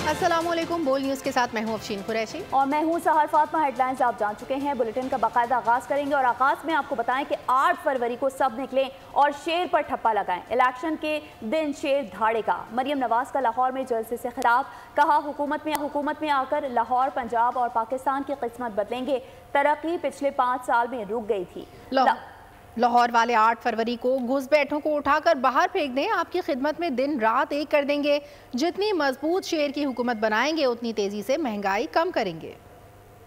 अस्सलामुअलैकुम। बोल न्यूज़ के साथ मैं हूं अफशीन कुरैशी और मैं हूं सहर फातमा। हेडलाइंस आप जान चुके हैं। बुलेटिन का बाकायदा आगाज करेंगे और आगाज में आपको बताएं कि 8 फरवरी को सब निकलें और शेर पर ठप्पा लगाएं। इलेक्शन के दिन शेर धाड़ेगा। मरियम नवाज का लाहौर में जलसे से खिताब, कहा हुकूमत में आकर लाहौर, पंजाब और पाकिस्तान की किस्मत बदलेंगे। तरक्की पिछले 5 साल में रुक गई थी। लाहौर वाले 8 फरवरी को घुसपैठों को उठाकर बाहर फेंक दें, आपकी खिदमत में दिन रात एक कर देंगे। जितनी मजबूत शेर की हुकूमत बनाएंगे उतनी तेजी से महंगाई कम करेंगे।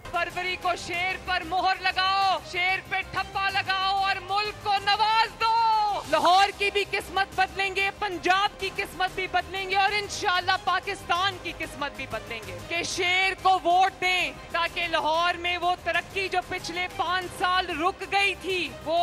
फरवरी को शेर पर मोहर लगाओ, शेर पे ठप्पा लगाओ और मुल्क को नवाज दो। लाहौर की भी किस्मत बदलेंगे, पंजाब की किस्मत भी बदलेंगे और इंशाल्लाह पाकिस्तान की किस्मत भी बदलेंगे। कि शेर को वोट दें ताकि लाहौर में वो तरक्की जो पिछले 5 साल रुक गई थी, वो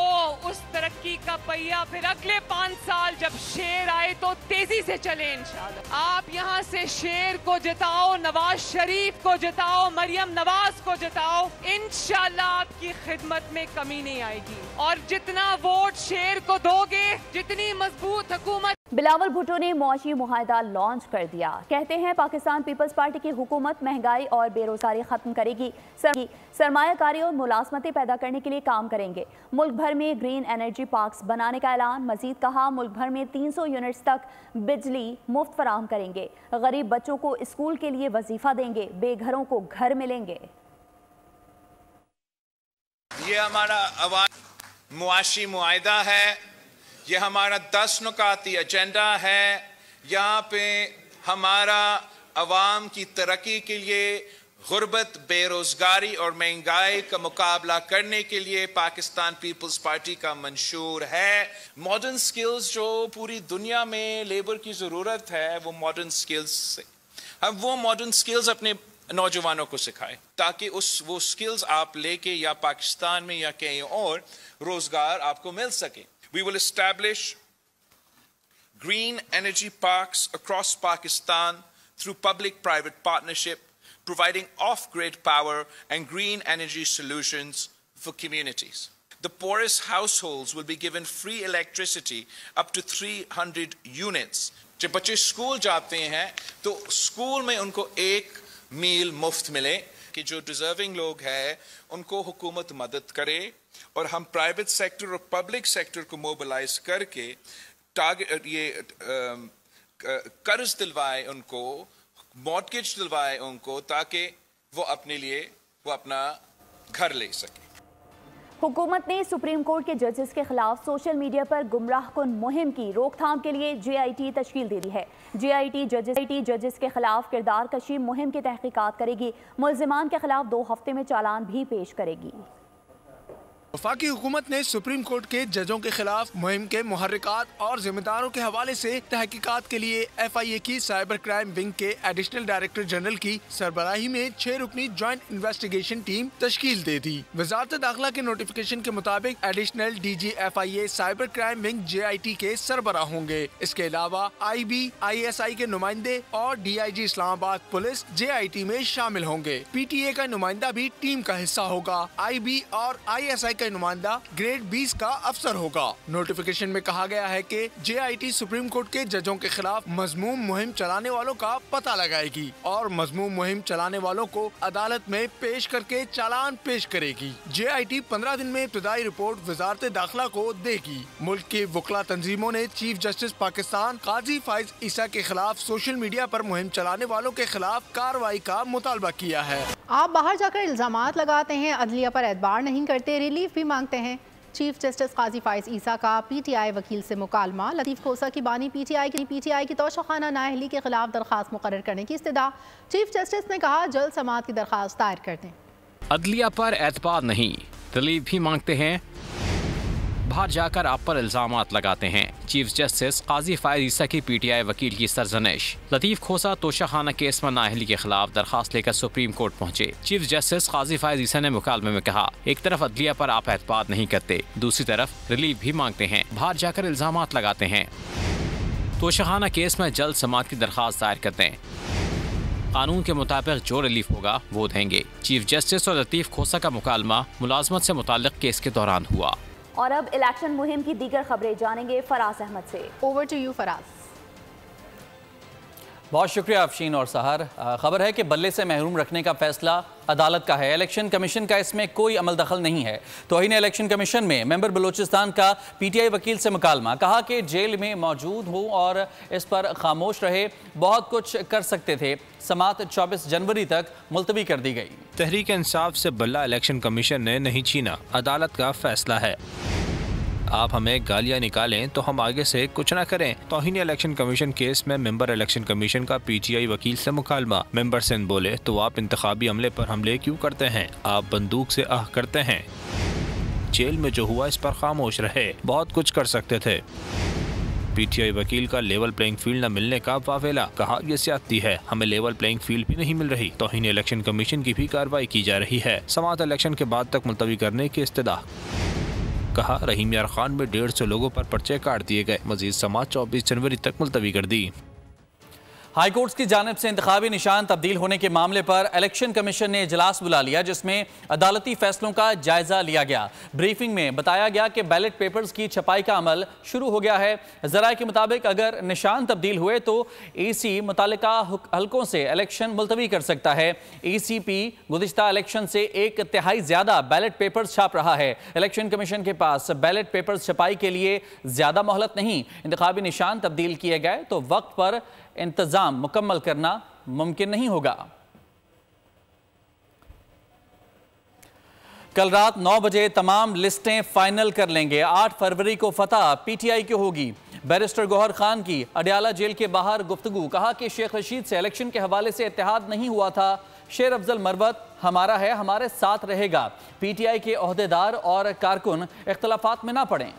उस तरक्की का पहिया फिर अगले 5 साल जब शेर आए तो तेजी से चले इंशाल्लाह। आप यहाँ से शेर को जिताओ, नवाज शरीफ को जिताओ, मरियम नवाज को जिताओ, इंशाल्लाह आपकी खिदमत में कमी नहीं आएगी। और जितना वोट शेर को दोगे, जितनी मजबूत हुकूमत। बिलावल भुट्टो ने मुआशी मुआहदा लॉन्च कर दिया। कहते हैं पाकिस्तान पीपल्स पार्टी की हुकूमत महंगाई और बेरोजगारी खत्म करेगी, सरमायाकारी और मुलाजमतें पैदा करने के लिए काम करेंगे। मुल्क भर में ग्रीन एनर्जी पार्क्स बनाने का ऐलान। मजीद कहा मुल्क भर में 300 यूनिट्स तक बिजली मुफ्त फराहम करेंगे। गरीब बच्चों को स्कूल के लिए वजीफा देंगे, बेघरों को घर मिलेंगे। ये हमारा मुआशी मुआहदा है, ये हमारा 10 नुकाती एजेंडा है। यहाँ पे हमारा अवाम की तरक्की के लिए, गुर्बत, बेरोजगारी और महंगाई का मुकाबला करने के लिए पाकिस्तान पीपल्स पार्टी का मंशूर है। मॉडर्न स्किल्स जो पूरी दुनिया में लेबर की ज़रूरत है, वो मॉडर्न स्किल्स से हम वो मॉडर्न स्किल्स अपने नौजवानों को सिखाएं ताकि वो स्किल्स आप लेके या पाकिस्तान में या कहीं और रोजगार आपको मिल सके। We will establish green energy parks across Pakistan through public-private partnership, providing off-grid power and green energy solutions for communities. The poorest households will be given free electricity up to 300 units. जब बच्चे school जाते हैं तो school में उनको 1 मील मुफ्त मिले। कि जो डिजर्विंग लोग हैं उनको हुकूमत मदद करे और हम प्राइवेट सेक्टर और पब्लिक सेक्टर को मोबिलाइज करके टारगेट कर्ज दिलवाए उनको, मॉर्टगेज दिलवाए उनको, ताकि वो अपने लिए वो अपना घर ले सके। हुकूमत ने सुप्रीम कोर्ट के जजेस के खिलाफ सोशल मीडिया पर गुमराहकुन मुहिम की रोकथाम के लिए JIT तश्कील दे दी है। JIT जजेस के खिलाफ किरदार कशी मुहिम की तहकीकात करेगी। मुल्जिमान के खिलाफ 2 हफ्ते में चालान भी पेश करेगी। वफाकी हुकूमत ने सुप्रीम कोर्ट के जजों के खिलाफ मुहिम के मुहर्रिकात और जिम्मेदारों के हवाले से तहकीकात के लिए FIA की साइबर क्राइम विंग के एडिशनल डायरेक्टर जनरल की सरबराही में 6 रुकनी जॉइंट इन्वेस्टिगेशन टीम तश्कील दे दी। वजारत दाखिला के नोटिफिकेशन के मुताबिक additional DG FIA cyber crime wing JIT के सरबराह होंगे। इसके अलावा IB, ISI के नुमाइंदे और DIG इस्लामाबाद पुलिस JIT में शामिल होंगे। PTA का नुमाइंदा भी टीम का हिस्सा होगा। IB और ISI नुमाइंदा ग्रेड 20 का अफसर होगा। नोटिफिकेशन में कहा गया है कि JIT सुप्रीम कोर्ट के जजों के खिलाफ मजमूम मुहिम चलाने वालों का पता लगाएगी और मजमूम मुहिम चलाने वालों को अदालत में पेश करके चालान पेश करेगी। JIT 15 दिन में इब्तदाई रिपोर्ट वजारत दाखिला को देगी। मुल्क की वकला तंजीमों ने चीफ जस्टिस पाकिस्तान काजी फाइज ईसा के खिलाफ सोशल मीडिया पर मुहिम चलाने वालों के खिलाफ कार्रवाई का मुतालबा किया है। आप बाहर जाकर इल्जामात लगाते हैं, अदलिया पर एतबार नहीं करते, रिलीफ भी मांगते हैं। चीफ जस्टिस काजी फाइज ईसा का PTI वकील से मुकालमा। लतीफ खोसा की बानी PTI की तोशाखाना नाअहली के खिलाफ दरखास्त मुकर्रर करने की इस्तदा। चीफ जस्टिस ने कहा जल्द समाअत की दरखास्त दायर कर दें। अदलिया पर एतबार नहीं, रिलीफ भी मांगते हैं, बाहर जाकर आप पर इल्जामात लगाते हैं। चीफ जस्टिस काजी फाइज ईसा की PTI वकील की सरजनिश। लतीफ खोसा तोशाखाना केस में नाअहली के खिलाफ दरखास्त लेकर सुप्रीम कोर्ट पहुंचे। चीफ जस्टिस काजी फाइज ईसा ने मुकालमे में कहा, एक तरफ अदलिया पर आप एतबार नहीं करते, दूसरी तरफ रिलीफ भी मांगते हैं, बाहर जाकर इल्जामात लगाते हैं। तोशाखाना केस में जल्द समाअत की दरखास्त दायर करते हैं, कानून के मुताबिक जो रिलीफ होगा वो देंगे। चीफ जस्टिस और लतीफ खोसा का मुकालमा मुलाजमत से मुताल्लिक केस के दौरान हुआ। और अब इलेक्शन मुहिम की दीगर खबरें जानेंगे फराज अहमद से। Over to you Faraz. बहुत शुक्रिया अफशीन और सहर। खबर है कि बल्ले से महरूम रखने का फैसला अदालत का है। इलेक्शन कमीशन का इसमें कोई अमल दखल नहीं है। तौहीन इलेक्शन कमीशन में मेंबर बलूचिस्तान का पीटीआई वकील से मुकालमा, कहा कि जेल में मौजूद हूँ और इस पर खामोश रहे, बहुत कुछ कर सकते थे। समात 24 जनवरी तक मुलतवी कर दी गई। तहरीक इंसाफ से बल्ला इलेक्शन कमीशन ने नहीं छीना, अदालत का फैसला है। आप हमें गालियां निकालें तो हम आगे से कुछ ना करें। तौहीन इलेक्शन कमीशन केस में मेंबर इलेक्शन कमीशन का पीटीआई वकील से मुकालमा। मेंबर सिंध बोले तो आप इंतखाबी अमले पर हमले क्यों करते हैं? आप बंदूक से आह करते हैं। जेल में जो हुआ इस पर खामोश रहे, बहुत कुछ कर सकते थे। पीटीआई वकील का लेवल प्लेइंग फील्ड न मिलने का वावेला, कहा यह सियासती है, हमें लेवल प्लेइंग फील्ड भी नहीं मिल रही। तौहीन इलेक्शन कमीशन की भी कार्रवाई की जा रही है। समात इलेक्शन के बाद तक मुलतवी करने की इस्तदा, कहा रहीम यार खान में 150 लोगों पर पर्चे काट दिए गए। मजीद समात 24 जनवरी तक मुलतवी कर दी। हाई कोर्ट की जानिब से इंतखाबी निशान तब्दील होने के मामले पर इलेक्शन कमीशन ने इजलास बुला लिया, जिसमें अदालती फैसलों का जायजा लिया गया। ब्रीफिंग में बताया गया कि बैलेट पेपर्स की छपाई का अमल शुरू हो गया है। ज़राए के मुताबिक अगर निशान तब्दील हुए तो EC मुतालिका हल्कों से इलेक्शन मुलतवी कर सकता है। ECP गुज़िश्ता इलेक्शन से 1/3 ज़्यादा बैलेट पेपर्स छाप रहा है। इलेक्शन कमीशन के पास बैलेट पेपर्स छपाई के लिए ज़्यादा मोहलत नहीं। इंतखाबी निशान तब्दील किए गए तो वक्त पर इंतजाम मुकम्मल करना मुमकिन नहीं होगा। कल रात 9 बजे तमाम लिस्टें फाइनल कर लेंगे। 8 फरवरी को फतह पीटीआई की होगी। बैरिस्टर गौहर खान की अडयाला जेल के बाहर गुफ्तगू, कहा कि शेख रशीद से इलेक्शन के हवाले से इत्तेहाद नहीं हुआ था। शेर अफजल मरवत हमारा है, हमारे साथ रहेगा। पीटीआई के ओहदेदार और कारकुन इख्तलाफात में ना पड़ें।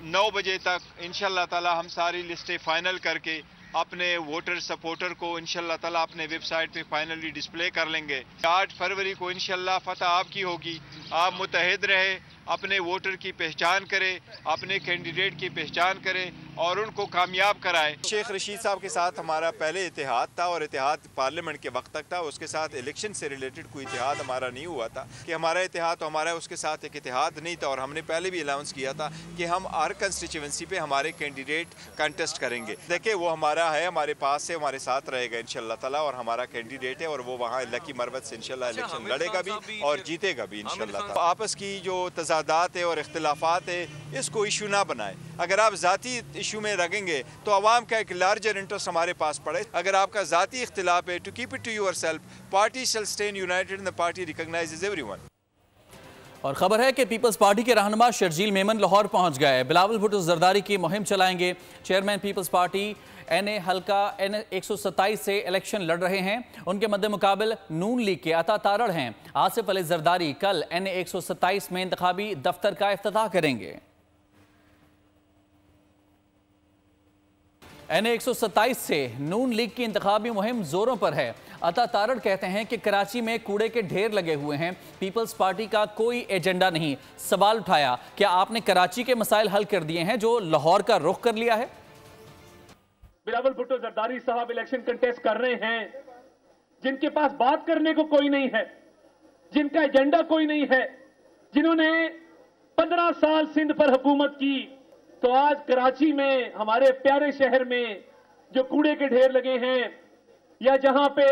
9 बजे तक इंशाल्लाह ताला हम सारी लिस्टें फाइनल करके अपने वोटर सपोर्टर को इंशाल्लाह ताला अपने वेबसाइट पे फाइनली डिस्प्ले कर लेंगे। 8 फरवरी को इंशाल्लाह फतह आपकी होगी। आप मुतहद रहे, अपने वोटर की पहचान करें, अपने कैंडिडेट की पहचान करें और उनको कामयाब कराएं। शेख रशीद साहब के साथ हमारा पहले इतिहाद था और इतिहाद पार्लियामेंट के वक्त तक था। उसके साथ इलेक्शन से रिलेटेड कोई इतिहाद हमारा नहीं हुआ था कि हमारा इतिहाद तो हमारा, उसके साथ एक इतिहाद नहीं था। और हमने पहले भी अनाउंस किया था कि हम हर कंस्टिट्यूएंसी पे हमारे कैंडिडेट कंटेस्ट करेंगे। देखिए वो हमारा है, हमारे पास है, हमारे साथ रहेगा इंशाल्लाह ताला और हमारा कैंडिडेट है और वो वहाँ लकी मरवत से इंशाल्लाह इलेक्शन लड़ेगा भी और जीतेगा भी इंशाल्लाह ताला। आपस की जो तजादात है और इख्तिलाफात है इसको इशू ना बनाएं। अगर आप ज़ाती इशू में लगेंगे तो आवाम का एक लार्जर इंटरेस्ट हमारे पास पड़े। अगर आपका ज़ाती इख्तिलाफ है, to keep it to yourself, party shall stand united and the party recognises everyone. और खबर है कि पीपल्स पार्टी के रहनुमा शर्जील मेमन लाहौर पहुंच गए। बिलावल भुट्टो जरदारी की मुहिम चलाएंगे। चेयरमैन पीपल्स पार्टी NA हल्का N 127 से इलेक्शन लड़ रहे हैं। उनके मद्दे मुकाबिल नून लीग के अता तारड़ हैं आसिफ अली जरदारी कल NA 127 में इंतखाबी दफ्तर का इफ्तिताह करेंगे। NA 127 से नून लीग की इंतखाबी मुहिम जोरों पर है। अता तारड़ कहते हैं कि कराची में कूड़े के ढेर लगे हुए हैं, पीपल्स पार्टी का कोई एजेंडा नहीं। सवाल उठाया, क्या आपने कराची के मसाइल हल कर दिए हैं जो लाहौर का रुख कर लिया है? बिलावल भुट्टो जरदारी साहब इलेक्शन कंटेस्ट कर रहे हैं, जिनके पास बात करने को कोई नहीं है, जिनका एजेंडा कोई नहीं है, जिन्होंने 15 साल सिंध पर हुकूमत की, तो आज कराची में हमारे प्यारे शहर में जो कूड़े के ढेर लगे हैं या जहां पे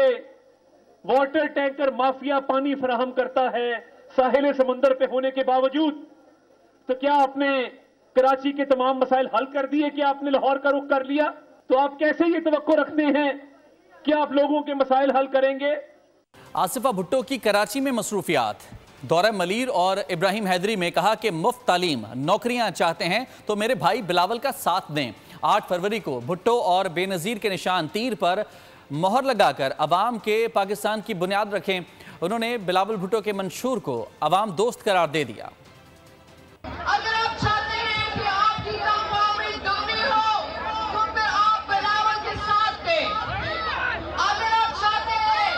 वाटर टैंकर माफिया पानी फराहम करता है साहिल समुंदर पे होने के बावजूद, तो क्या आपने कराची के तमाम मसाइल हल कर दिए? क्या आपने लाहौर का रुख कर लिया? तो आप कैसे ये तवक्को रखते हैं कि आप लोगों के मसाइल हल करेंगे? आसिफा भुट्टो की कराची में मसरूफियात। दौरा मलीर और इब्राहिम हैदरी में कहा कि मुफ्त तालीम, नौकरियां चाहते हैं तो मेरे भाई बिलावल का साथ दें। 8 फरवरी को भुट्टो और बेनज़ीर के निशान तीर पर मोहर लगाकर अवाम के पाकिस्तान की बुनियाद रखें। उन्होंने बिलावल भुट्टो के मंशूर को अवाम दोस्त करार दे दिया। अगर आप चाहते हैं कि आपकी परफॉर्मेंस दुगनी हो तो फिर आप बिलावल के साथ दें। अगर आप चाहते हैं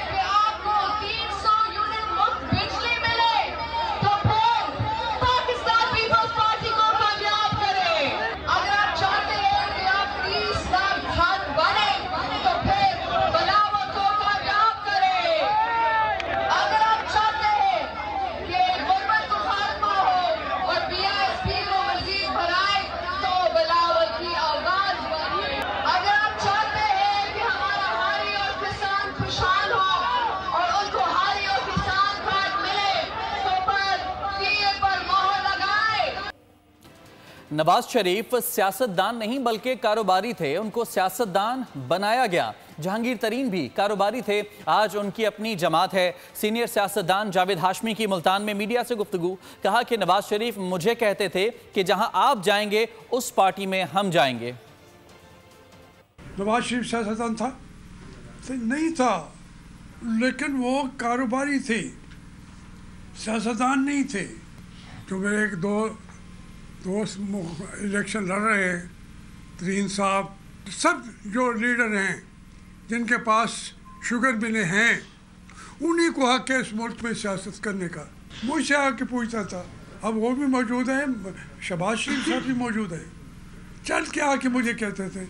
कि आपको 300 यूनिट मुफ्त बिजली मिले तो फिर पाकिस्तान पीपल्स पार्टी को कामयाब करें। अगर आप चाहते हैं कि आप 30 लाख घर बने तो फिर बिलावल को कामयाब करें। अगर आप चाहते हैं कि गुर्बत को खात्मा हो और नवाज शरीफ सियासतदान नहीं बल्कि कारोबारी थे, उनको सियासतदान बनाया गया। जहांगीर तरीन भी कारोबारी थे, आज उनकी अपनी जमात है। सीनियर सियासतदान जावेद हाशमी की मुल्तान में मीडिया से गुफ्तगू, कहा कि नवाज शरीफ मुझे कहते थे कि जहां आप जाएंगे उस पार्टी में हम जाएंगे। नवाज शरीफ सियासतदान था? नहीं था, लेकिन वो कारोबारी थे, सियासतदान नहीं थे। तो मेरे एक दोस्त इलेक्शन लड़ रहे हैं, तरीन साहब, सब जो लीडर हैं जिनके पास शुगर मिले हैं, उन्हीं को हक है इस मुल्क में सियासत करने का। मुझसे आके पूछता था, अब वो भी मौजूद है, शहबाज शरीफ साहब भी मौजूद है, चल के आके मुझे कहते थे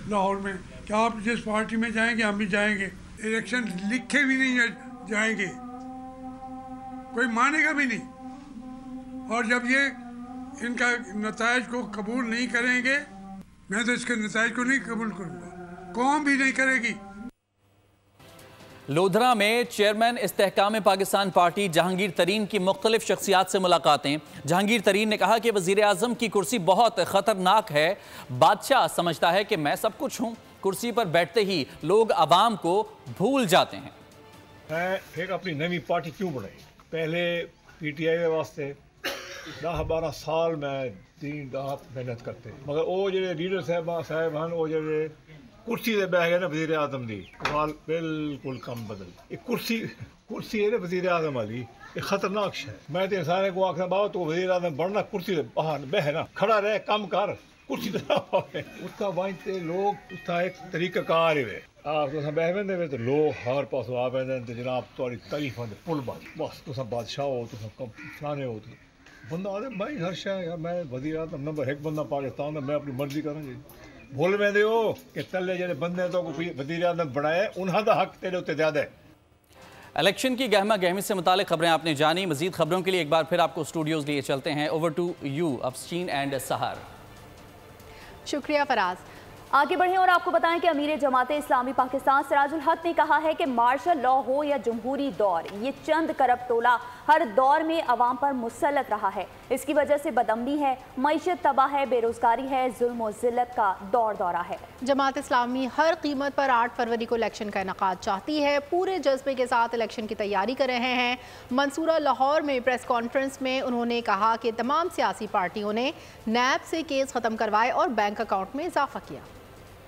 लाहौर में कि आप जिस पार्टी में जाएंगे हम भी जाएंगे। इलेक्शन लिखे भी नहीं जाएंगे, कोई मानेगा भी नहीं। और जब ये इनका नतायज को कबूल नहीं करेंगे, मैं तो इसके नतायज को नहीं कबूल करूँगा, कौम भी नहीं करेगी। लोधरा में चेयरमैन इस्तेहकाम पाकिस्तान पार्टी जहांगीर तरीन की मुख्तलिफ शख्सियात से मुलाकातें। जहांगीर तरीन ने कहा कि वज़ीर आज़म की कुर्सी बहुत ख़तरनाक है, बादशाह समझता है कि मैं सब कुछ हूँ, कुर्सी पर बैठते ही लोग आवाम को भूल जाते हैं। मैं फिर अपनी नवी पार्टी क्यों बनाई? पहले PTI के वास्ते 10-12 साल मैं दिन रात मेहनत करते, मगर वो जो लीडर साहबान वो जो कुर्सी से बह गए ना वज़ीर आज़म दी, सवाल बिल्कुल कम बदल। एक कुर्सी है ना वज़ीर आज़म वाली, एक खतरनाक है। मैं तो सारे को आखना बाबा तो वज़ीर आज़म बढ़ना, कुर्सी से बाहर बहना, खड़ा रहे, कम कर, कुर्सी उसका वाइंते लोग उसका एक तरीका कार है। आप तो बह वेंदे तो लोग हर पासों आ वेंदे तो जनाब तुम्हारी तारीफ आते पुल बस तुम बादशाह हो, तुम फलाने हो, बंदा आते मैं हर शह मैं वज़ीर आज़म नंबर 1 बंदा पाकिस्तान का, मैं अपनी मर्जी करूँगी। भूल वेंदे हो कि तले जो बंदे तो वज़ीर आज़म बनाए उन्हों का हक तेरे उत्ते ज़्यादा है। इलेक्शन की गहमा गहमी से मुतालिक खबरें आपने जानी। मजीद खबरों के लिए एक बार फिर आपको स्टूडियोज लिए चलते हैं। Over to you Afsheen and Sehar. शुक्रिया फराज। आगे बढ़ें और आपको बताएं कि अमीर जमात इस्लामी पाकिस्तान सिराजुल हक ने कहा है कि मार्शल लॉ हो या जमहूरी दौर, ये चंद करप्ट टोला हर दौर में अवाम पर मुसल्लत रहा है। इसकी वजह से बदअमनी है, मईशत तबाह है, बेरोजगारी है, जुल्म और जिल्लत का दौरा है। जमात इस्लामी हर कीमत पर 8 फरवरी को इलेक्शन का इनेकाद चाहती है, पूरे जज्बे के साथ इलेक्शन की तैयारी कर रहे हैं। मंसूरा लाहौर में प्रेस कॉन्फ्रेंस में उन्होंने कहा कि तमाम सियासी पार्टियों ने नैब से केस ख़त्म करवाए और बैंक अकाउंट में इजाफा किया।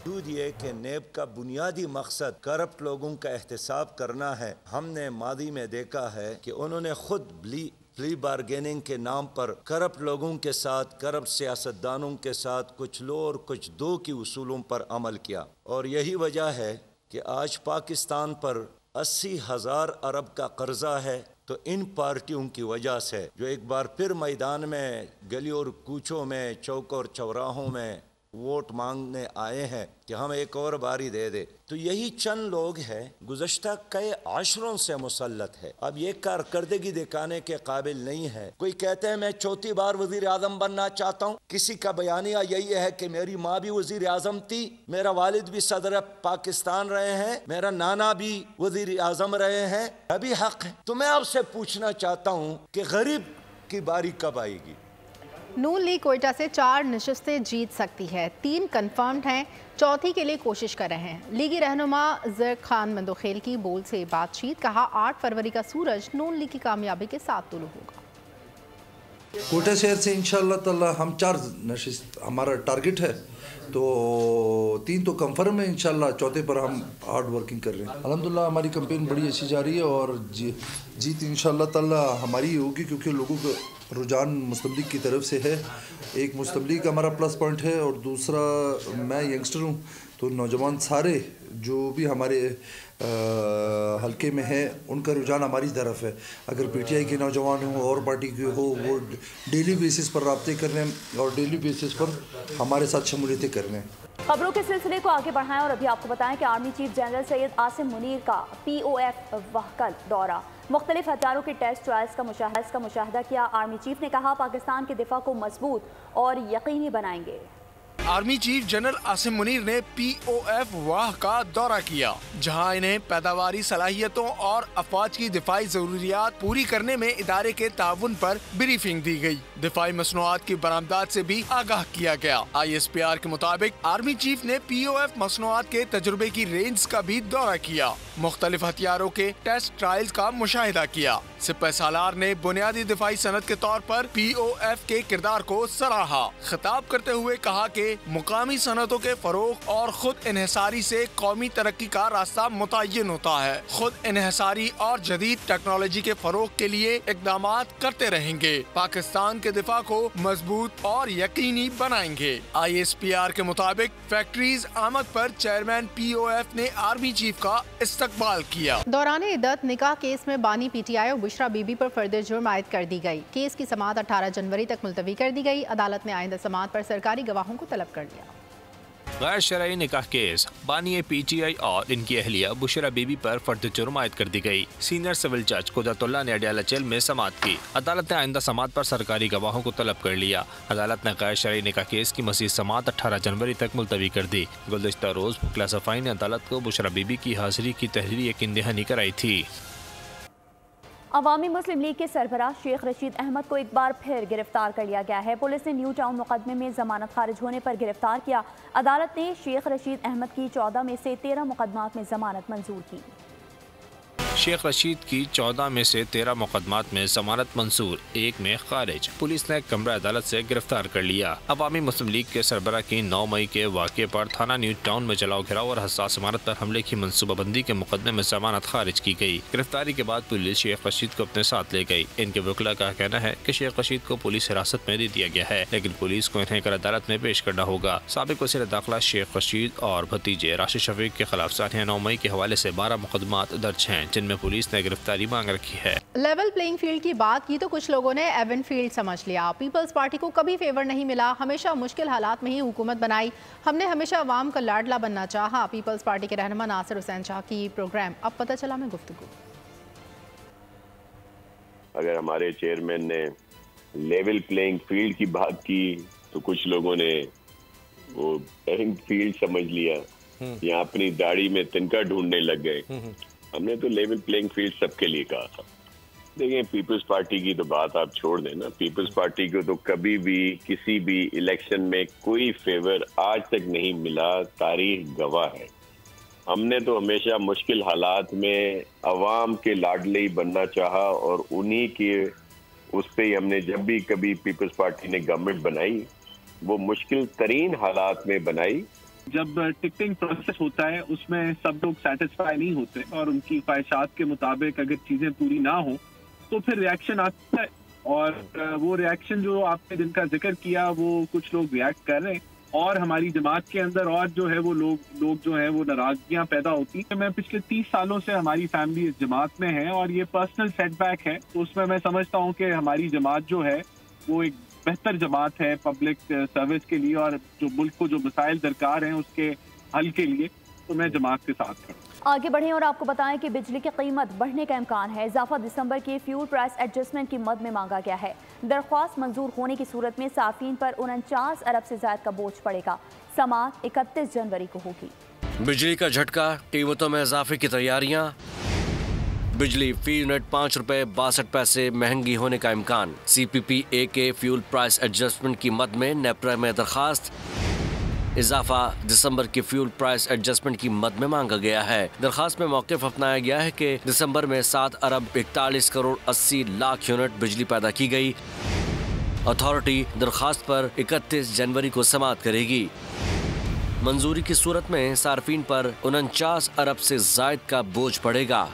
ये कि नैब का बुनियादी मकसद करप्ट लोगों का एहतसाब करना है। हमने मादी में देखा है कि उन्होंने खुद प्ली बार्गेनिंग के नाम पर करप्ट लोगों के साथ, करप्ट सियासतदानों के साथ कुछ लो और कुछ दो की उसूलों पर अमल किया। और यही वजह है कि आज पाकिस्तान पर 80,000 अरब का कर्जा है। तो इन पार्टियों की वजह से जो एक बार फिर मैदान में, गली और कूचों में, चौक और चौराहों में वोट मांगने आए हैं कि हम एक और बारी दे दे, तो यही चंद लोग हैं गुज़श्ता कई आशरों से मुसल्लत है। अब ये कारकर्दगी दिखाने के काबिल नहीं है। कोई कहते हैं मैं 4थी बार वज़ीर आज़म बनना चाहता हूँ, किसी का बयानिया यही है कि मेरी माँ भी वज़ीर आज़म थी, मेरा वालिद भी सदर पाकिस्तान रहे हैं, मेरा नाना भी वज़ीर आज़म रहे हैं, अभी हक है। तो मैं आपसे पूछना चाहता हूँ कि गरीब की बारी कब आएगी? नून लीग कोयटा से 4 नशिस्तें जीत सकती है, 3 कन्फर्म्ड हैं, 4थी के लिए कोशिश कर रहे हैं। लीगी रहनुमा ज़र खान मंदोखेल की बोल से बातचीत, कहा 8 फरवरी का सूरज नून लीग की कामयाबी के साथ तुलू होगा। कोयटा शहर से इंशाअल्लाह ताला हम 4 नशिस्त हमारा टारगेट है, तो 3 तो कंफर्म है इंशाअल्लाह, 4थे पर हम हार्ड वर्किंग कर रहे हैं। अल्हम्दुलिल्लाह हमारी कैंपेन बड़ी अच्छी जा रही है और जीत इंशाअल्लाह ताला हमारी होगी, क्योंकि लोगों का रुझान मुस्लिम लीग की तरफ से है। एक मुस्लिम लीग हमारा प्लस पॉइंट है और दूसरा मैं यंगस्टर हूँ, तो नौजवान सारे जो भी हमारे हल्के में है उनका रुझान हमारी तरफ है। अगर PTI के नौजवान हो और पार्टी के हो, वो डेली बेसिस पर रब्ते कर रहे हैं और डेली बेसिस पर हमारे साथ शमूलियतें कर रहे हैं। खबरों के सिलसिले को आगे बढ़ाएं और अभी आपको बताएं कि army chief general Syed Asim Munir का POF वहकल दौरा, मुख्तलिफ हथियारों के टेस्ट ट्रायल्स का मुशाहदा किया। आर्मी चीफ ने कहा पाकिस्तान के दिफा को मजबूत और यकीनी बनाएंगे। Army chief general Asim Munir ने POF वाह का दौरा किया, जहां इन्हें पैदावारी सलाहियतों और अफवाज की दिफाई जरूरियात पूरी करने में इदारे के ताउन पर ब्रीफिंग दी गई। दिफाई मसनूआत की बरामदात से भी आगाह किया गया। ISPR के मुताबिक आर्मी चीफ ने POF मसनूआत के तजुर्बे की रेंज का भी दौरा किया, मुख्तलिफ हथियारों के टेस्ट ट्रायल्स का मुशाहिदा किया। सिपह सालार ने बुनियादी दिफाई सनद के तौर पर POF के किरदार को सराहा। खिताब करते हुए कहा कि मुकामी सनतों के फरोग और खुद इन्हिसारी से कौमी तरक्की का रास्ता मुतय्यन होता है। खुद इन्हिसारी और जदीद टेक्नोलॉजी के फरोग के लिए इकदाम करते रहेंगे, पाकिस्तान के दिफा को मजबूत और यकीनी बनाएंगे। ISPR के मुताबिक फैक्ट्रीज आमद पर चेयरमैन POF ने आर्मी चीफ का इस्तकबाल किया। दौरान इद्दत निकाह केस में बानी PTI और बुशरा बीबी पर फर्द जुर्म आयद कर दी गई। केस की समाअत 18 जनवरी तक मुलतवी कर दी गई। अदालत ने आइंदा समाअत पर सरकारी गवाहों को तलब कर लिया। गैर शरई निकाह केस बानी PTI और इनकी अहलिया बुशरा बीबी पर फर्द जुर्म आयद कर दी गई। सीनियर सिविल जज कुदरतुल्लाह ने अडयाला जेल में समाअत की। अदालत ने आइंदा समाअत पर सरकारी गवाहों को तलब कर लिया। अदालत ने गैर शरई निकाह केस की मज़ीद समाअत 18 जनवरी तक मुलतवी कर दी। गुज़श्ता रोज बुकला सफाई ने अदालत को बुशरा बीबी की हाजिरी की तहरीर यकीन दहानी कराई थी। अवामी मुस्लिम लीग के सरबराह शेख रशीद अहमद को एक बार फिर गिरफ्तार कर लिया गया है। पुलिस ने न्यू टाउन मुकदमे में जमानत खारिज होने पर गिरफ्तार किया। अदालत ने शेख रशीद अहमद की 14 में से 13 मुकदमात में जमानत मंजूर की। शेख रशीद की 14 में से 13 मुकदमात में जमानत मंसूर, 1 में खारिज। पुलिस ने कमरा अदालत से गिरफ्तार कर लिया। अवामी मुस्लिम लीग के सरबराह की 9 मई के वाक़े पर थाना न्यू टाउन में जलाओ घिराव और हसास इमारत पर हमले की मनसूबाबंदी के मुकदमे में जमानत खारिज की गई। गिरफ्तारी के बाद पुलिस शेख रशीद को अपने साथ ले गई। इनके वकील का कहना है कि शेख रशीद को पुलिस हिरासत में दे दिया गया है, लेकिन पुलिस को इन्हें कर अदालत में पेश करना होगा। साबिक वज़ीर दाखिला शेख रशीद और भतीजे राशिद शफीक के खिलाफ सालिया 9 मई के हवाले से 12 मुकदमात दर्ज हैं, जिनमें पुलिस ने गिरफ्तारी मांग रखी है। लेवल प्लेइंग फील्ड की बात की तो कुछ लोगों ने एवन फील्ड समझ लिया। पीपल्स पार्टी को कभी फेवर नहीं मिला, हमेशा मुश्किल हालात में ही हुकूमत बनाई। हमने हमेशा अवाम का लाडला बनना चाहा। पीपल्स पार्टी के रहनुमा नासिर हुसैन शाह की प्रोग्राम अब पता चला में गुफ्तगू। अगर हमारे चेयरमैन ने लेवल प्लेइंग फील्ड की बात की तो कुछ लोगों ने वो प्लेइंग फील्ड समझ लिया या अपनी दाढ़ी में तिनका ढूंढने लग गए। हमने तो लेवल प्लेइंग फील्ड सबके लिए कहा था। देखिए, पीपल्स पार्टी की तो बात आप छोड़ दें ना। पीपल्स पार्टी को तो कभी भी किसी भी इलेक्शन में कोई फेवर आज तक नहीं मिला, तारीख गवाह है। हमने तो हमेशा मुश्किल हालात में अवाम के लाडले ही बनना चाहा और उन्हीं के उस पे ही हमने जब भी कभी पीपल्स पार्टी ने गवर्नमेंट बनाई वो मुश्किल तरीन हालात में बनाई। जब टिकटिंग प्रोसेस होता है उसमें सब लोग सेटिस्फाई नहीं होते और उनकी ख्वाहिशात के मुताबिक अगर चीज़ें पूरी ना हो तो फिर रिएक्शन आता है। और वो रिएक्शन जो आपने जिनका जिक्र किया वो कुछ लोग रिएक्ट कर रहे हैं और हमारी जमात के अंदर और जो है वो लोग जो है वो नाराजगियां पैदा होती हैं। मैं पिछले 30 सालों से हमारी फैमिली इस जमात में है और ये पर्सनल सेटबैक है, तो उसमें मैं समझता हूँ कि हमारी जमात जो है वो एक बेहतर जमात है पब्लिक सर्विस के लिए और जो मुल्क को जो मसाइल दरकार हैं उसके हल के लिए, तो मैं जमात के साथ हूँ। आगे बढ़ें और आपको बताएं कि बिजली की कीमत बढ़ने का इम्कान है। इजाफा दिसंबर के फ्यूल प्राइस एडजस्टमेंट की मद में मांगा गया है। दरख्वास्त मंजूर होने की सूरत में सार्फिन पर 49 अरब से ज्यादा का बोझ पड़ेगा। समाअत 31 जनवरी को होगी। बिजली का झटका, कीमतों में इजाफे की तैयारियां। बिजली फी यूनिट 5 रुपए 62 पैसे महंगी होने का इम्कान। CPPA के फ्यूल प्राइस एडजस्टमेंट की मद में नेपरा में दरखास्त। इजाफा दिसंबर के फ्यूल प्राइस एडजस्टमेंट की मद में मांगा गया है। दरखास्त में मौक़िफ़ अपनाया गया है कि दिसंबर में 7 अरब 41 करोड़ 80 लाख यूनिट बिजली पैदा की गई। अथॉरिटी दरखास्त पर 31 जनवरी को समाअत करेगी। मंजूरी की सूरत में सार्फिन पर 49 अरब से जायद का बोझ पड़ेगा।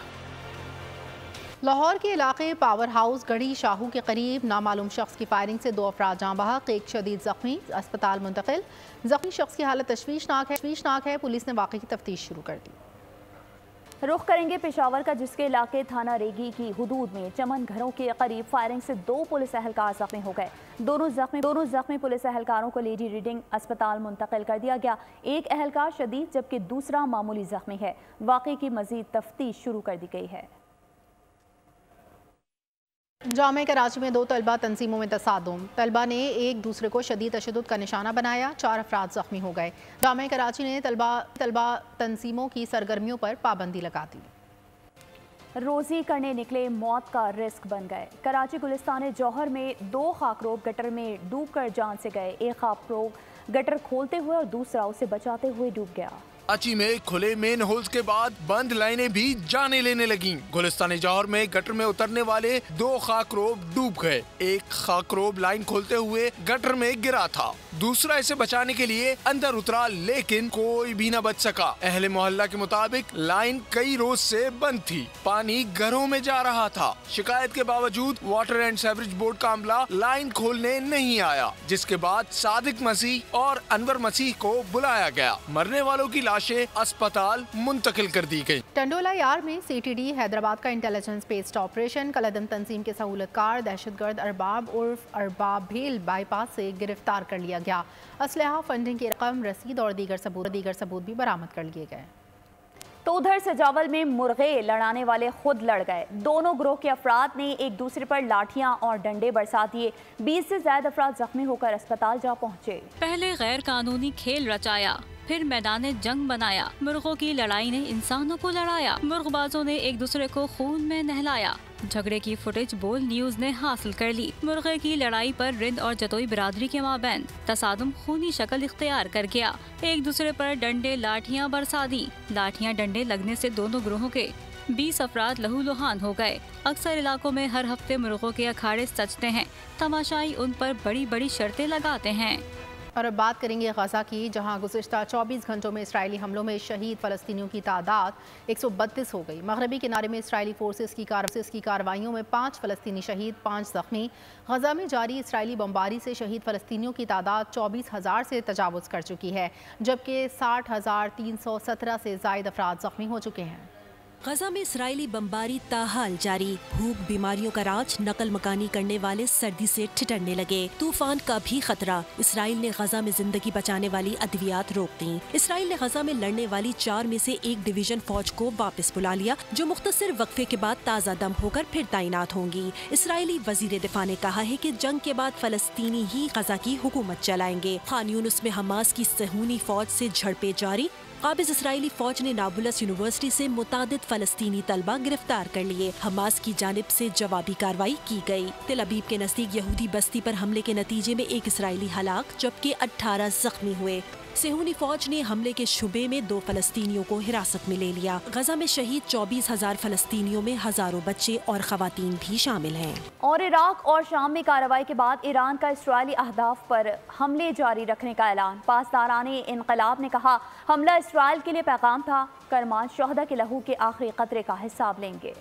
लाहौर के इलाके पावर हाउस गढ़ी शाहू के करीब नामालूम शख्स की फायरिंग से 2 अफराद जाँ बहक, एक शदीद जख्मी, अस्पताल मुंतकिल। जख्मी शख्स की हालत तशवीशनाक है। पुलिस ने वाक़े की तफ्तीश शुरू कर दी। रुख करेंगे पेशावर का, जिसके इलाके थाना रेगी की हुदूद में चमन घरों के करीब फायरिंग से 2 पुलिस एहलकार जख्मी हो गए। दोनों जख्मी पुलिस एहलकारों को लेडी रीडिंग अस्पताल मुंतकिल कर दिया गया। एक एहलकार शदीद जबकि दूसरा मामूली जख्मी है। वाक़े की मजीद तफ्तीश शुरू कर दी गई है। जामे कराची में 2 तलबा तंजीमों में तसादुम। तलबा ने एक दूसरे को शदीद तशद्दुद का निशाना बनाया, 4 अफराद जख्मी हो गए। जामे कराची ने तलबा तंजीमों की सरगर्मियों पर पाबंदी लगा दी। रोजी करने निकले मौत का रिस्क बन गए। कराची गुलिस्तान जौहर में 2 खाकरोब गटर में डूबकर जान से गए। एक खाकरोब गटर खोलते हुए और दूसरा उसे बचाते हुए डूब गया। कराची में खुले मेन होल्स के बाद बंद लाइनें भी जाने लेने लगी। गुलिस्तान जौहर में गटर में उतरने वाले 2 खाकरोब डूब गए। एक खाकरोब लाइन खोलते हुए गटर में गिरा था, दूसरा इसे बचाने के लिए अंदर उतरा, लेकिन कोई भी न बच सका। अहले मोहल्ला के मुताबिक लाइन कई रोज से बंद थी, पानी घरों में जा रहा था। शिकायत के बावजूद वाटर एंड सीवरेज बोर्ड का अमला लाइन खोलने नहीं आया, जिसके बाद सादिक मसीह और अनवर मसीह को बुलाया गया। मरने वालों की अस्पताल मुंतकिल कर दी गई। टंडोला यार में CTD हैदराबाद का इंटेलिजेंस बेस्ड ऑपरेशन कलदम तंजीम के सहूलतकार दहशतगर्द अरबाब उर्फ अरबाब भेल बाईपास से गिरफ्तार कर लिया गया। असलहा, फंडिंग की रकम, रसीद और दीगर सबूत भी बरामद कर लिए गए। तो उधर सजावल में मुर्गे लड़ाने वाले खुद लड़ गए। दोनों गिरोह के अफराद ने एक दूसरे पर लाठियां और डंडे बरसा दिए। 20 से ज्यादा अफराद जख्मी होकर अस्पताल जा पहुंचे। पहले गैर कानूनी खेल रचाया, फिर मैदान जंग बनाया। मुर्गों की लड़ाई ने इंसानों को लड़ाया। मुर्गबाजों ने एक दूसरे को खून में नहलाया। झगड़े की फुटेज बोल न्यूज ने हासिल कर ली। मुर्गे की लड़ाई पर रिंद और जतोई बिरादरी के माबैन तसादुम खूनी शक्ल इख्तियार कर गया। एक दूसरे पर डंडे लाठियां बरसा दी। लाठियां डंडे लगने से दोनों ग्रोहों के 20 अफराद लहूलुहान हो गए। अक्सर इलाकों में हर हफ्ते मुर्गों के अखाड़े सजते हैं। तमाशाई उन पर बड़ी बड़ी शर्तें लगाते हैं। और अब बात करेंगे गजा की, जहां गुज़िश्ता 24 घंटों में इसराइली हमलों में शहीद फ़लस्तीनियों की तादाद 132 हो गई। मगरबी किनारे में इसराइली फोर्सेस की कार्रवाइयों में 5 फ़लस्तीनी शहीद, 5 ज़ख्मी। गजा में जारी इसराइली बमबारी से शहीद फ़लस्तीनियों की तादाद 24,000 से तजावुज़ कर चुकी है, जबकि 60,317 से ज़ायद अफराद ज़ख्मी हो चुके हैं। गजा में इसराइली बमबारी ताहाल जारी। भूख, बीमारियों का राज, नकल मकानी करने वाले सर्दी से ठिठरने लगे। तूफान का भी खतरा। इसराइल ने गजा में जिंदगी बचाने वाली अद्वियात रोक दी। इसराइल ने गजा में लड़ने वाली 4 में से 1 डिवीजन फौज को वापस बुला लिया, जो मुख्तसर वक्फे के बाद ताज़ा दम होकर फिर तैनात होंगी। इसराइली वजीर दिफा ने कहा है कि जंग के बाद फलस्तीनी ही गजा की हुकूमत चलाएंगे। खान यूनुस में हमास की सहूनी फौज से झड़पें जारी। काबिज इसराइली फौज ने नाबुलस यूनिवर्सिटी से मुतादिद फलस्तीनी तलबा गिरफ्तार कर लिए। हमास की जानिब से जवाबी कार्रवाई की गई। तेल अबीब के नजदीक यहूदी बस्ती पर हमले के नतीजे में 1 इसराइली हलाक, जबकि 18 जख्मी हुए। सेहूनी फौज ने हमले के शुबे में 2 फलस्तीनियों को हिरासत में ले लिया। गजा में शहीद 24,000 फलस्तीनियों में हजारों बच्चे और खवातीन भी शामिल हैं। और इराक और शाम में कार्रवाई के बाद ईरान का इसराइली अहदाफ पर हमले जारी रखने का ऐलान। पासदाराने इनकलाब ने कहा, हमला इसराइल के लिए पैगाम था, करमान शहदा के लहू के आखिरी कतरे का हिसाब लेंगे।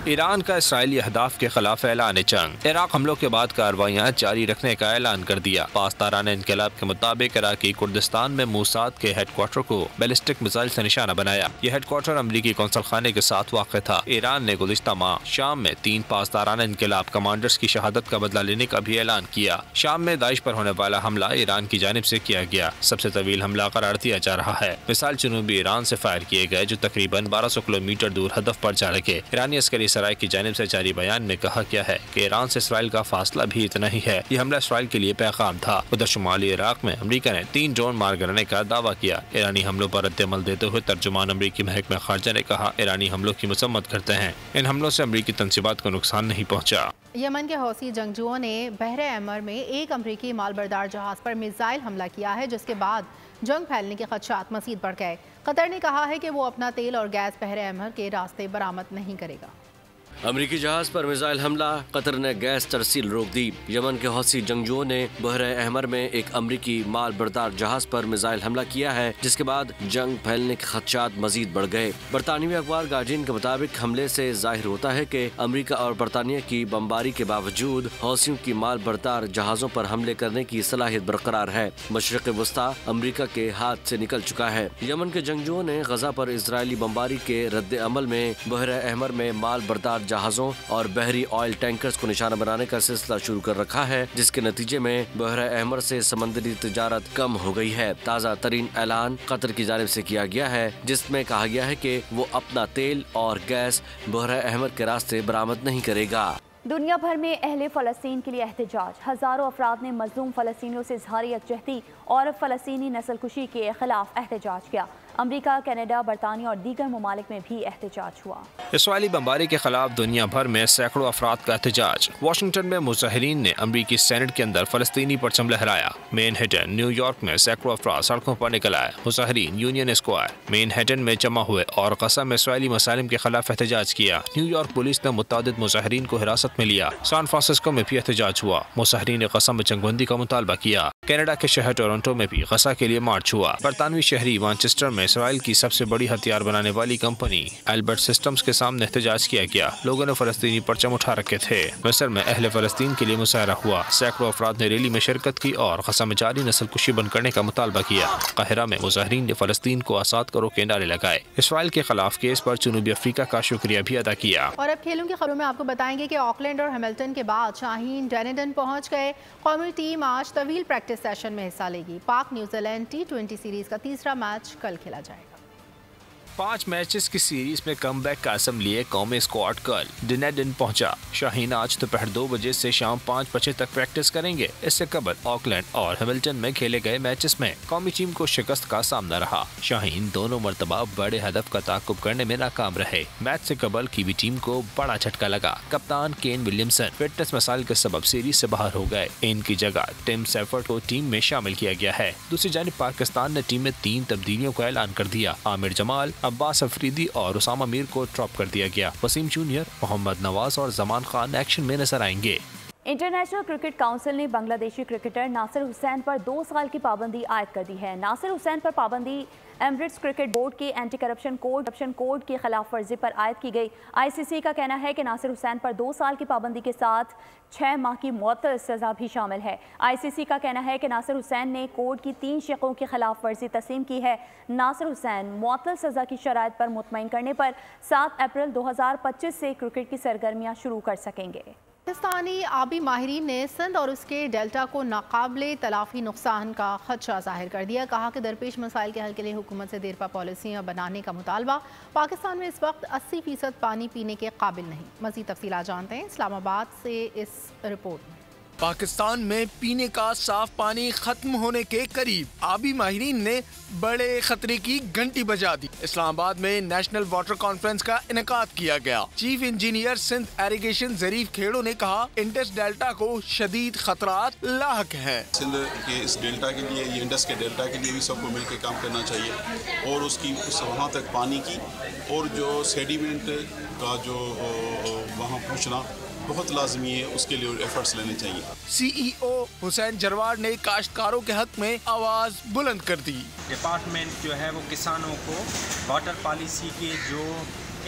ईरान का इसराइली अहदाफ के खिलाफ ऐलान जंग। इराक हमलों के बाद कार्रवाइयाँ जारी रखने का ऐलान कर दिया। पासदारान इनकलाब के मुताबिक इराकी कुर्दिस्तान में मूसाद के हेडक्वार्टर को बैलिस्टिक मिसाइल से निशाना बनाया। यह हेडक्वार्टर अमरीकी कौंसल खाने के साथ वाक़ था। ईरान ने गुज़िश्ता माह शाम में 3 पासदारान इनकलाब कमांडर्स की शहादत का बदला लेने का भी ऐलान किया। शाम में दाइश पर होने वाला हमला ईरान की जानिब से किया गया सबसे तवील हमला करार दिया जा रहा है। मिसाइल जनूबी ईरान से फायर किए गए, जो तकरीबन 1200 किलोमीटर दूर हदफ पर जा लगे। ईरानी अस्करी सराय की जानिब से जारी बयान में कहा गया है कि ईरान से इसराइल का फासला भी इतना ही है। यह हमला इसराइल के लिए पैगाम था। उधर शुमाली इराक में अमेरिका ने 3 ड्रोन मार गिराने का दावा किया। ईरानी हमलों पर रद्द-ए-अमल देते हुए तर्जुमान अमेरिकी महकमा खारजा ने कहा, ईरानी हमलों की मसम्मत करते हैं। इन हमलों से अमेरिकी तंसीबात को नुकसान नहीं पहुँचा। यमन के हौसी जंगजुओं ने बहरे अहमर में एक अमरीकी मालबरदार जहाज पर मिसाइल हमला किया है, जिसके बाद जंग फैलने के खदशात मजीद बढ़ गए। कतर ने कहा है कि वो अपना तेल और गैस बहरे अहमर के रास्ते बरामद नहीं करेगा। अमरीकी जहाज पर मिसाइल हमला, कतर ने गैस तरसील रोक दी। यमन के हौसी जंगजुओं ने बहरे अहमर में एक अमरीकी माल बरदार जहाज पर मिसाइल हमला किया है, जिसके बाद जंग फैलने के खदशात मजीद बढ़ गए। बरतानवी अखबार गार्डियन के मुताबिक हमले से जाहिर होता है कि अमरीका और बरतानिया की बमबारी के बावजूद हौसियों की माल बरदार जहाजों पर हमले करने की सलाहियत बरकरार है। मशरिक वस्ता अमरीका के हाथ से निकल चुका है। यमन के जंगजुओं ने गजा पर इजरायली बमबारी के रद्द अमल में बहरे अहमर में माल बरदार जहाजों और बहरी ऑयल टैंकर्स को निशाना बनाने का सिलसिला शुरू कर रखा है, जिसके नतीजे में बहरे अहमर से समंदरी तिजारत कम हो गई है। ताज़ा तरीन ऐलान कतर की जानिब से किया गया है, जिसमें कहा गया है कि वो अपना तेल और गैस बहरे अहमर के रास्ते बरामद नहीं करेगा। दुनिया भर में अहले फ़लस्तीन के लिए एहतजाज। हज़ारों अफराद ने मज़लूम फ़लस्तीनियों से इज़हार यकजहती और फ़लस्तीनी नस्लकुशी के खिलाफ एहतजाज किया। अमरीका, कनाडा, बरतानिया और दीगर ममालिक में भी एहतजाज हुआ। इसराइली बमबारी के खिलाफ दुनिया भर में सैकड़ों अफराद का एहतजाज। वाशिंगटन में मुजाहिरीन ने अमरीकी सेनेट के अंदर फ़लस्तीनी परचम लहराया। मैनहट्टन, न्यूयॉर्क में सैकड़ों अफराद सड़कों पर निकल आए। मुजाहिरीन यूनियन स्क्वायर, मैनहट्टन में जमा हुए और गज़ा में इसराइली मसालिम के खिलाफ एहतजाज किया। न्यूयॉर्क पुलिस ने मुतअद्दिद मुजाहिरीन को हिरासत में लिया। सैन फ्रांसिस्को में भी एहतजाज हुआ। मुजाहिरीन ने गज़ा में जंगबंदी का मुतालबा किया। कनाडा के शहर टोरंटो में भी गज़ा के लिए मार्च हुआ। बरतानवी शहरी मानचेस्टर में इसराइल की सबसे बड़ी हथियार बनाने वाली कंपनी एल्बर्ट सिस्टम्स के सामने एहतजाज किया गया। लोगों ने फ़लस्तीनी परचम उठा रखे थे। मिस्र में अहले फ़लस्तीन के लिए मुशायरा हुआ। सैकड़ों अफराद ने रैली में शिरकत की और गज़ा में जारी नस्लकुशी बंद करने का मुतालबा किया। काहिरा में मुजाहिरीन ने फ़लस्तीन को आज़ाद करो के नारे लगाए। इसराइल के खिलाफ केस पर जनूबी अफ्रीका का शुक्रिया भी अदा किया। और अब खेलों की खबरों में आपको बताएंगे कि ऑकलैंड और हैमिल्टन के बाद शाहीन डनडन पहुंच गए। कौमी टीम आज तवील प्रैक्टिस सेशन में हिस्सा लेगी। पाक न्यूजीलैंड T20 सीरीज का तीसरा मैच कल खेला जाएगा। 5 मैचेस की सीरीज में कमबैक का असम लिए कौमी स्क्वाड कल डनडन पहुंचा। शाहीन आज दोपहर 2 बजे से शाम 5 बजे तक प्रैक्टिस करेंगे। इससे कबल ऑकलैंड और हैमिल्टन में खेले गए मैचेस में कौमी टीम को शिकस्त का सामना रहा। शाहीन दोनों मरतबा बड़े हदफ का ताक़ुब करने में नाकाम रहे। मैच से कबल कीवी टीम को बड़ा झटका लगा। कप्तान केन विलियमसन फिटनेस मसाइल के सबब सीरीज से बाहर हो गए। इनकी जगह टिम सेफर्ड को टीम में शामिल किया गया है। दूसरी जानिब पाकिस्तान ने टीम में 3 तब्दीलियों का ऐलान कर दिया। आमिर जमाल, अब्बास अफरीदी और उसामा मीर को ड्रॉप कर दिया गया। वसीम जूनियर, मोहम्मद नवाज और जमान खान एक्शन में नजर आएंगे। इंटरनेशनल क्रिकेट काउंसिल ने बांग्लादेशी क्रिकेटर नासिर हुसैन पर 2 साल की पाबंदी आयद कर दी है। नासिर हुसैन पर पाबंदी एमिरेट्स क्रिकेट बोर्ड के एंटी करप्शन कोड की खिलाफ वर्जी पर आयद की गई। ICC का कहना है कि नासिर हुसैन पर 2 साल की पाबंदी के साथ 6 माह की मुअत्तल सजा भी शामिल है। ICC का कहना है कि नासिर हुसैन ने कोड की 3 शिकों की खिलाफ वर्जी तस्लीम की है। नासिर हुसैन मुअत्तल सजा की शराइत पर मुतमईन करने पर 7 अप्रैल 2025 से क्रिकेट की सरगर्मियां शुरू कर सकेंगे। पाकिस्तानी आबी माहिरीन ने सिंध और उसके डेल्टा को नाकाबिले तलाफी नुकसान का खदशा जाहिर कर दिया। कहा कि दरपेश मसाइल के हल के लिए हुकूमत से देरपा पॉलिसियाँ बनाने का मुतालबा। पाकिस्तान में इस वक्त 80% पानी पीने के काबिल नहीं। मज़ीद तफसीलात जानते हैं इस्लामाबाद से इस रिपोर्ट में। पाकिस्तान में पीने का साफ पानी खत्म होने के करीब आबी माहिरीन ने बड़े खतरे की घंटी बजा दी। इस्लामाबाद में नेशनल वाटर कॉन्फ्रेंस का इनेकाद किया गया। चीफ इंजीनियर सिंध एरीगेशन जरीफ खेड़ो ने कहा इंडस डेल्टा को शदीद खतरात लाहक है। सिंध के इस डेल्टा के लिए, ये इंडस के डेल्टा के लिए भी सबको मिलकर काम करना चाहिए और उसकी वहाँ तक पानी की और जो सेडिमेंट का जो वहाँ पहुँचना बहुत लाजमी है, उसके लिए एफर्ट्स लेने चाहिए। CEO हुसैन जरवार ने काश्तकारों के हक में आवाज बुलंद कर दी। डिपार्टमेंट जो है वो किसानों को वाटर पॉलिसी के जो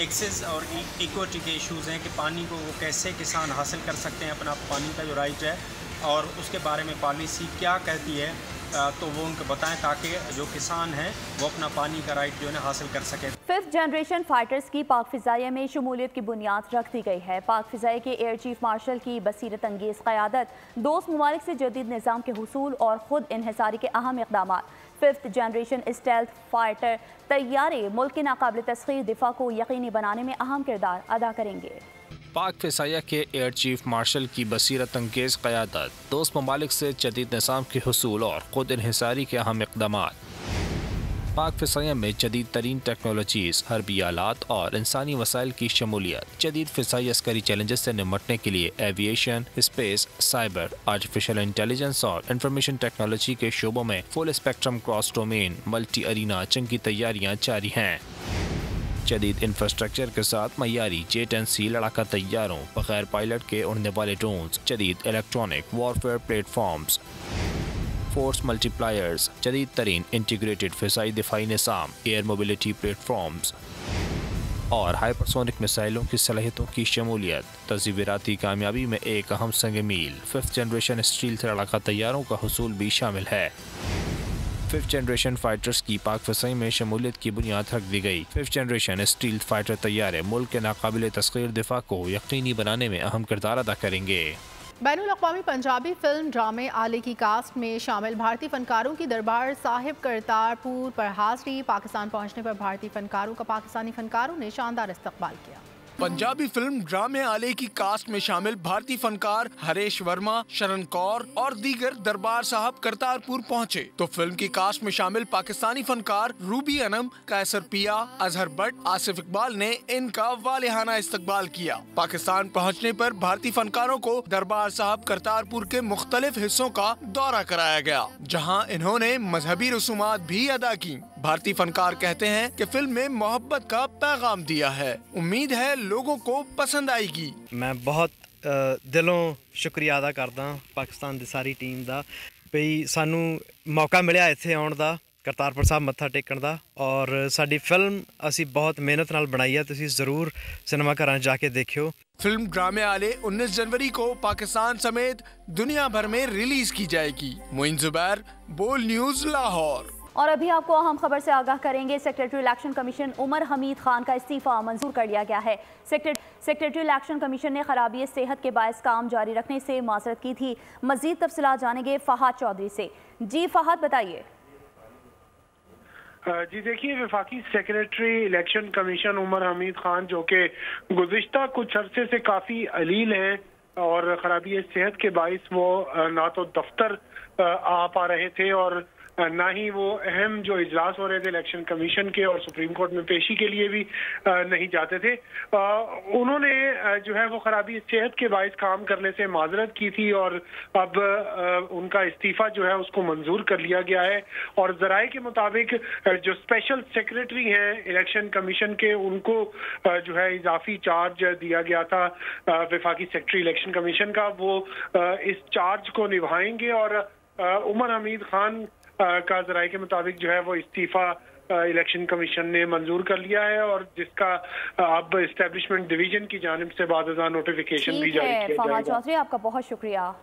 एक्सेस और इक्विटी के इश्यूज़ हैं कि पानी को वो कैसे किसान हासिल कर सकते हैं, अपना पानी का जो राइट है और उसके बारे में पॉलिसी क्या कहती है, तो वो उनको बताएं ताकि जो किसान हैं वो अपना पानी का राइट जो है हासिल कर सकें। 5th जनरेशन फाइटर्स की पाक फ़िज़ाइया में शमूलियत की बुनियाद रख दी गई है। पाक फ़िज़ाइया के एयर चीफ मार्शल की बसीरत अंगेज़ क़यादत, दोस्त ममालिक से जदीद निज़ाम के हुसूल और ख़ुद इन्हिसारी के अहम इक़दाम। 5th जनरेशन स्टेल्थ फाइटर तैयारे मुल्क के नाकाबिल तस्ख़ीर दिफा को यकीनी बनाने में अहम किरदार अदा करेंगे। पाक फ़िज़ाइया के एयर चीफ मार्शल की बसीरत अंगेज़ क़यादत, दोस्त ममालिक से जदीद निज़ाम के हुसूल और ख़ुद इन्हिसारी के अहम इक़दामात। पाक फ़िज़ाइया में जदीद तरीन टेक्नोलॉजीज़, हर्बी आलात और इंसानी वसाइल की शमूलियत। जदीद फ़िज़ाई अस्करी चैलेंजेस से निमटने के लिए aviation, space, cyber, artificial intelligence और इंफॉर्मेशन टेक्नोलॉजी के शोबों में full spectrum cross domain multi arena जंगी तैयारियाँ जारी हैं। जदीद इंफ्रास्ट्रक्चर के साथ मयारी J-10C लड़ाका तैयारों, बगैर पायलट के उड़ने वाले ड्रोन्स, जदीद electronic warfare platforms, force multipliers, जदीद तरीन इंटीग्रेटेड फ़िज़ाई दिफाई निज़ाम, एयर मोबिलिटी प्लेटफॉर्म्स और हाइपरसोनिक मिसाइलों की सलाहियतों की शमूलियत। तज़ीविराती कामयाबी में एक अहम संग मील 5th जनरेशन स्टील्थ लड़ाका तैयारों का हुसूल भी शामिल है। 5th जनरेशन फाइटर्स की पाक फ़िज़ाइया में शमूलियत की बुनियाद रख दी गई। 5th जनरेशन स्टील्थ फाइटर तैयारे मुल्क के नाकाबिल तस्ख़ीर दिफा को यकीनी बनाने में अहम किरदार अदा करेंगे। बैनुल-अक़वामी पंजाबी फिल्म ड्रामे आले की कास्ट में शामिल भारतीय फनकारों की दरबार साहिब करतारपुर पर हाज़री। पाकिस्तान पहुँचने पर भारतीय फनकारों का पाकिस्तानी फनकारों ने शानदार इस्तकबाल किया। पंजाबी फिल्म ड्रामे आले की कास्ट में शामिल भारतीय फनकार हरेश वर्मा, शरण कौर और दीगर दरबार साहब करतारपुर पहुँचे तो फिल्म की कास्ट में शामिल पाकिस्तानी फनकार रूबी अनम, कैसर पिया, अजहर बट, आसिफ इकबाल ने इनका वालिहाना इस्तकबाल किया। पाकिस्तान पहुँचने पर भारतीय फनकारों को दरबार साहब करतारपुर के मुख्तलिफ हिस्सों का दौरा कराया गया, जहाँ इन्होंने मजहबी रसूमात भी अदा की। भारतीय फनकार कहते हैं कि फिल्म में मोहब्बत का पैगाम दिया है। उम्मीद है लोगों को पसंद आएगी। मैं बहुत दिलों शुक्रिया अदा करदा पाकिस्तान दी सारी टीम दा भई सानू मौका मिलिया इत्थे आउण दा, करतारपुर साहब मत्था टेकण दा, और साडी फिल्म असी बहुत मेहनत नाल बनाई है। तुसीं जरूर सिनेमा घरां जाके देखियो। फिल्म ड्रामे आले 19 जनवरी को पाकिस्तान समेत दुनिया भर में रिलीज की जाएगी। मोइन जुबैर, बोल न्यूज, लाहौर। और अभी आपको अहम खबर से आगाह करेंगे। Secretary election commission Umar Hamid Khan का इस्तीफा मंजूर कर लिया गया है। सेक्रेटरी इलेक्शन कमीशन ने खराबी सेहत के बायस काम जारी रखने से माजरत की थी। मजीद तफसीलात जानेंगे फहाद चौधरी से। जी फहाद, बताइए। जी देखिए, वफाकी secretary election commission Umar Hamid Khan जो कि गुज़िश्ता कुछ अरसे से काफ़ी अलील हैं और खराबी सेहत के बायस वो ना तो दफ्तर आ पा रहे थे और ना ही वो अहम जो इजलास हो रहे थे इलेक्शन कमीशन के और सुप्रीम कोर्ट में पेशी के लिए भी नहीं जाते थे। उन्होंने जो है वो खराबी सेहत के बायस काम करने से माजरत की थी और अब उनका इस्तीफा जो है उसको मंजूर कर लिया गया है। और जराए के मुताबिक जो स्पेशल सेक्रेटरी हैं इलेक्शन कमीशन के, उनको जो है इजाफी चार्ज दिया गया था वफाकी सेक्रेटरी इलेक्शन कमीशन का, वो इस चार्ज को निभाएंगे और उमर हमीद खान का जराए के मुताबिक जो है वो इस्तीफा इलेक्शन कमीशन ने मंजूर कर लिया है और जिसका अब एस्टेब्लिशमेंट डिवीजन की जानिब से बाकायदा नोटिफिकेशन भी जारी किया जाएगा। चौधरी, आपका बहुत शुक्रिया।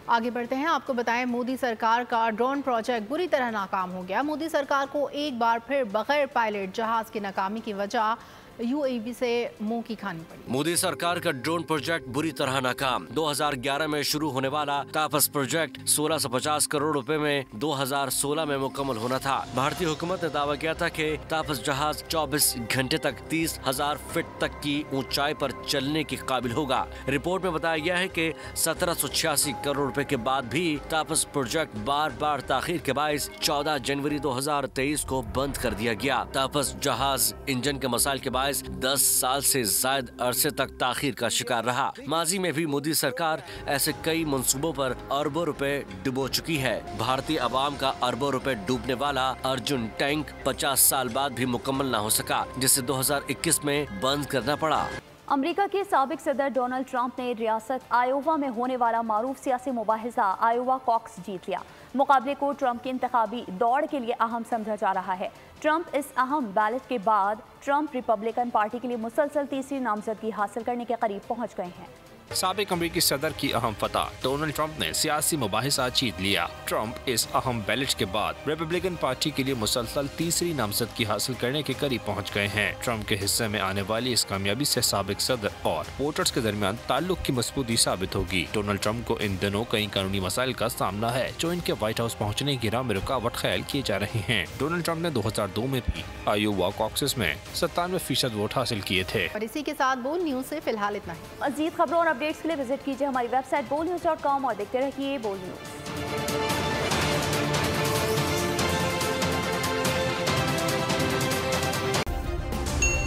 आगे बढ़ते हैं। आपको बताएं, मोदी सरकार का ड्रोन प्रोजेक्ट बुरी तरह नाकाम हो गया। मोदी सरकार को एक बार फिर बगैर पायलट जहाज की नाकामी की वजह UAV से मुंह की खानी पड़ी। मोदी सरकार का ड्रोन प्रोजेक्ट बुरी तरह नाकाम। 2011 में शुरू होने वाला तापस प्रोजेक्ट 1650 करोड़ रुपए में 2016 में मुकम्मल होना था। भारतीय हुकूमत ने दावा किया था कि तापस जहाज 24 घंटे तक 30,000 फीट तक की ऊंचाई पर चलने के काबिल होगा। रिपोर्ट में बताया गया है कि 1786 करोड़ रुपए के बाद भी तापस प्रोजेक्ट बार बार ताखीर के बायस 14 जनवरी 2023 को बंद कर दिया गया। तापस जहाज इंजन के मसाइल के 10 साल से जायद अरसे तक ताखीर का शिकार रहा। माजी में भी मोदी सरकार ऐसे कई मंसूबों पर अरबों रुपए डुबो चुकी है। भारतीय अवाम का अरबों रुपए डूबने वाला अर्जुन टैंक 50 साल बाद भी मुकम्मल न हो सका, जिसे 2021 में बंद करना पड़ा। अमेरिका के साबिक सदर डोनाल्ड ट्रंप ने रियासत आयोवा में होने वाला मारूफ सियासी मुबाहिजा आयोवा कॉक्स जीत लिया। मुकाबले को ट्रंप की इंतखाबी दौड़ के लिए अहम समझा जा रहा है। ट्रंप इस अहम बैलेट के बाद ट्रंप रिपब्लिकन पार्टी के लिए मुसलसल तीसरी नामजदगी हासिल करने के करीब पहुंच गए हैं। साबिक अमरीकी सदर की अहम फतह, डोनाल्ड ट्रंप ने सियासी मुबाहिसा जीत लिया। ट्रंप इस अहम बैलेट के बाद रिपब्लिकन पार्टी के लिए मुसलसल तीसरी नामजदगी हासिल करने के करीब पहुंच गए हैं। ट्रंप के हिस्से में आने वाली इस कामयाबी से साबिक सदर और वोटर्स के दरमियान ताल्लुक की मजबूती साबित होगी। डोनाल्ड ट्रंप को इन दिनों कई कानूनी मसाइल का सामना है जो इनके व्हाइट हाउस पहुँचने की राह में रुकावट ख्याल किए जा रहे हैं। डोनाल्ड ट्रंप ने 2002 में भी आयोवा कॉकसेस में 97% वोट हासिल किए थे। और इसी के साथ बोल न्यूज से फिलहाल इतना ही। मजीद खबरों और अपडेट्स के लिए विजिट कीजिए हमारी वेबसाइट bolnews.com और देखते रहिए बोल न्यूज।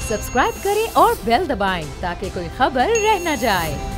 सब्सक्राइब करें और बेल दबाएं ताकि कोई खबर रह न जाए।